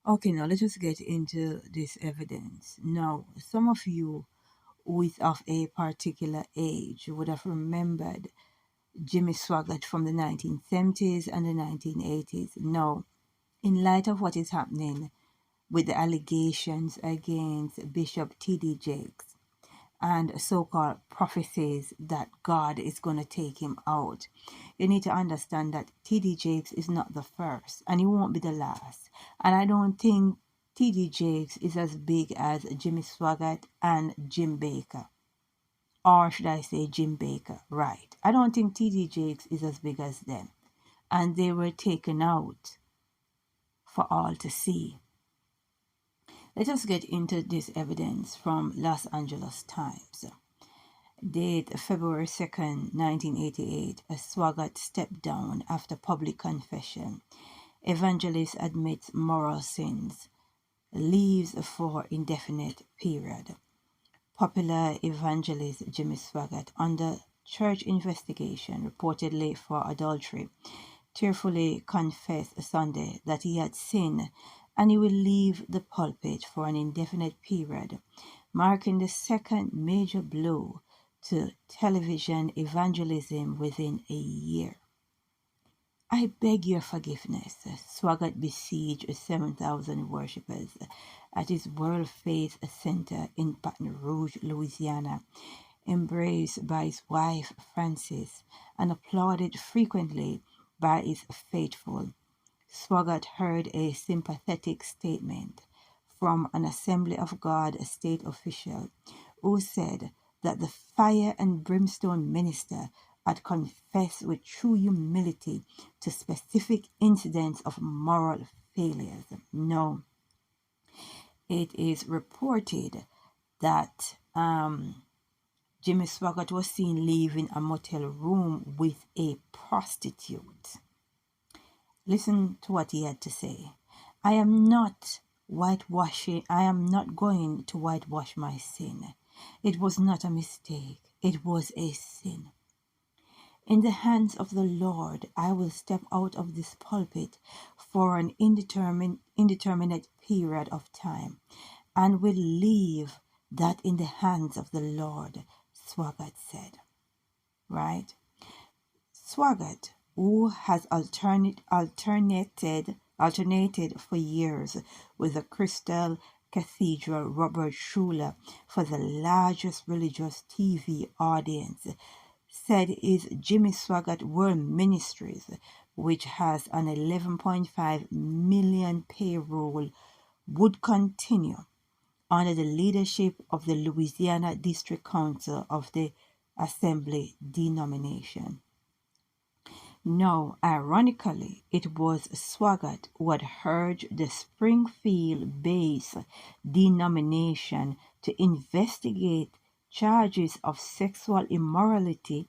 Okay, now let us get into this evidence. Now, some of you who is of a particular age would have remembered Jimmy Swaggart from the 1970s and the 1980s. Now, in light of what is happening with the allegations against Bishop T.D. Jakes and so-called prophecies that God is going to take him out, you need to understand that T.D. Jakes is not the first and he won't be the last. And I don't think T.D. Jakes is as big as Jimmy Swaggart and Jim Baker. Or should I say Jim Baker? Right. I don't think T.D. Jakes is as big as them. And they were taken out for all to see. Let us get into this evidence from Los Angeles Times. Date February 2nd, 1988. Swaggart stepped down after public confession. Evangelist admits moral sins. Leaves for indefinite period. Popular evangelist Jimmy Swaggart, under church investigation reportedly for adultery, tearfully confessed Sunday that he had sinned and he will leave the pulpit for an indefinite period, marking the second major blow to television evangelism within a year. I beg your forgiveness. Swaggart besieged 7,000 worshippers at his World Faith Center in Baton Rouge, Louisiana, embraced by his wife Frances and applauded frequently by his faithful. Swaggart heard a sympathetic statement from an Assembly of God state official who said that the fire and brimstone minister had confessed with true humility to specific incidents of moral failures. No, it is reported that Jimmy Swaggart was seen leaving a motel room with a prostitute. Listen to what he had to say. I am not going to whitewash my sin. It was not a mistake. It was a sin. In the hands of the Lord, I will step out of this pulpit for an indeterminate period of time and will leave that in the hands of the Lord, Swaggart said. Right? Swaggart, who has alternated for years with the Crystal Cathedral Robert Schuller for the largest religious TV audience, said his Jimmy Swaggart World Ministries, which has an 11.5 million payroll, would continue under the leadership of the Louisiana District Council of the Assembly denomination. Now, ironically, it was Swaggart who had urged the Springfield-based denomination to investigate charges of sexual immorality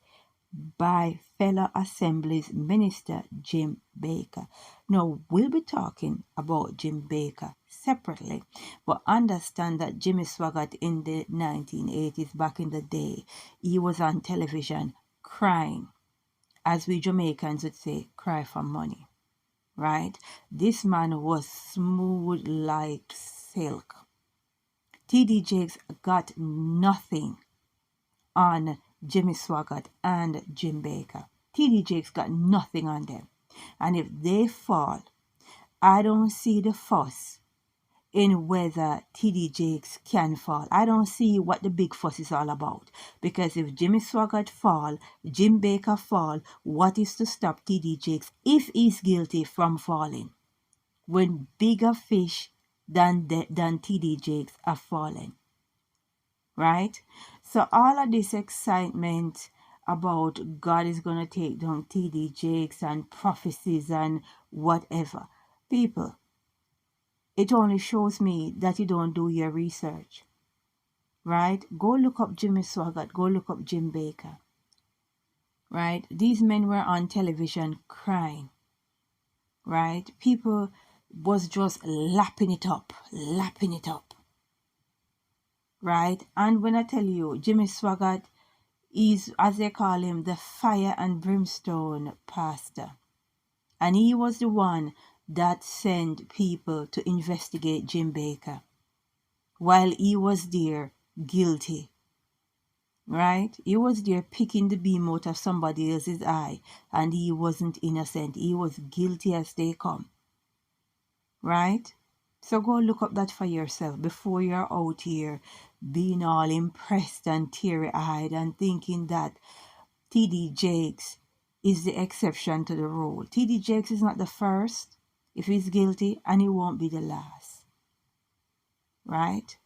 by fellow Assembly's minister Jim Baker. Now, we'll be talking about Jim Baker separately, but understand that Jimmy Swaggart in the 1980s, back in the day, he was on television crying, as we Jamaicans would say, cry for money, right? This man was smooth like silk. T.D. Jakes got nothing on Jimmy Swaggart and Jim Baker. T.D. Jakes got nothing on them. And if they fall, I don't see the fuss in whether T.D. Jakes can fall. I don't see what the big fuss is all about. Because if Jimmy Swaggart fall, Jim Baker fall, what is to stop T.D. Jakes, if he's guilty, from falling? When bigger fish than T.D. Jakes are falling. Right? So all of this excitement about God is going to take down T.D. Jakes and prophecies and whatever. People, it only shows me that you don't do your research. Right? Go look up Jimmy Swaggart. Go look up Jim Baker. Right? These men were on television crying. Right? People was just lapping it up. Right? And when I tell you, Jimmy Swaggart is, as they call him, the fire and brimstone pastor. And he was the one that sent people to investigate Jim Baker while he was there guilty, right? He was there picking the beam out of somebody else's eye, and he wasn't innocent. He was guilty as they come, right? So go look up that for yourself before you're out here being all impressed and teary-eyed and thinking that TD Jakes is the exception to the rule. TD Jakes is not the first if he's guilty, and he won't be the last, right?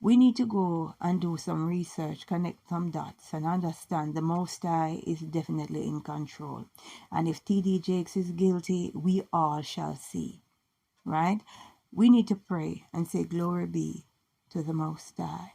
We need to go and do some research, connect some dots, and understand the Most High is definitely in control. And if TD Jakes is guilty, we all shall see, right? We need to pray and say, glory be to the Most High.